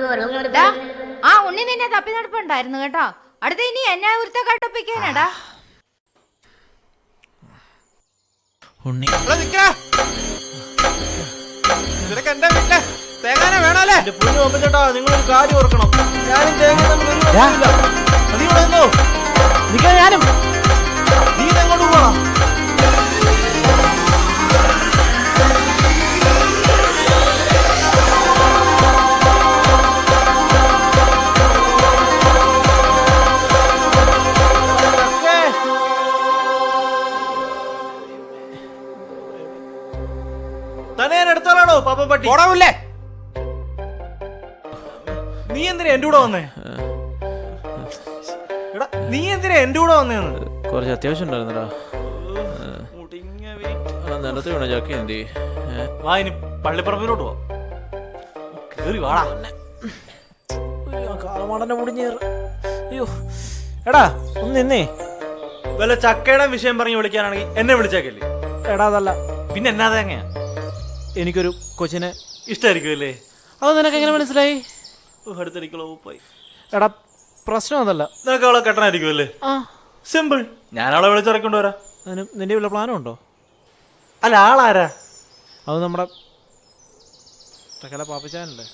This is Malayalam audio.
ആ ഉണ്ണി നിന്നെ തപ്പി നടപ്പുണ്ടായിരുന്നു കേട്ടോ. അടുത്ത ഇനി എന്നെ ഒരുത്ത കട്ടപ്പിക്കാനാടാ. ഉണ്ണി ചേട്ടാ നിങ്ങളൊരു കാര്യം ഓർക്കണം. ഞാനും ഞാനും നീ എങ്ങോട്ട് പോവാ? തന്നെ ഞാൻ എടുത്തോളാണോ പാപ്പ പട്ടി? ഓടാവില്ലേ? നീ എന്തിനാ എന്റെ കൂടെ വന്നേ? എടാ നീ എന്തിനാ എന്റെ കൂടെ വന്നേന്ന്? കുറച്ച് അത്യാവശ്യം ഉണ്ടായിരുന്നടാ. നിലത്ത് വീണ ചക്ക എന്തി? വാ ഇനി പള്ളിപ്പറമ്പിലോട്ട് പോ. കേറി വാടാ. കാളമാടനെ മുടിഞ്ഞേറ്. അയ്യോ എടാ ഒന്ന് നിന്നേ. വല്ല ചക്കയുടെ വിഷയം പറഞ്ഞ് വിളിക്കാനാണെങ്കിൽ എന്നെ വിളിച്ചേക്കല്ലേ? എടാ അതല്ല, പിന്നെ എന്നാ തേങ്ങയാ? എനിക്കൊരു കൊച്ചിനെ ഇഷ്ടമായിരിക്കും അല്ലേ? അത് നിനക്ക് എങ്ങനെ മനസ്സിലായി? അടുത്തടിക്കുള്ള ഉപ്പായി. എടാ പ്രശ്നം അതല്ല. നിനക്ക് അവളെ കെട്ടണായിരിക്കും അല്ലേ? ആ സിമ്പിൾ. ഞാൻ അവളെ വിളിച്ചിറക്കൊണ്ട് വരാം. അതിന് നിന്റെ വല്ല പ്ലാനും ഉണ്ടോ? അല്ല ആളാരാ? അത് നമ്മുടെ പാപ്പച്ചാനല്ലേ.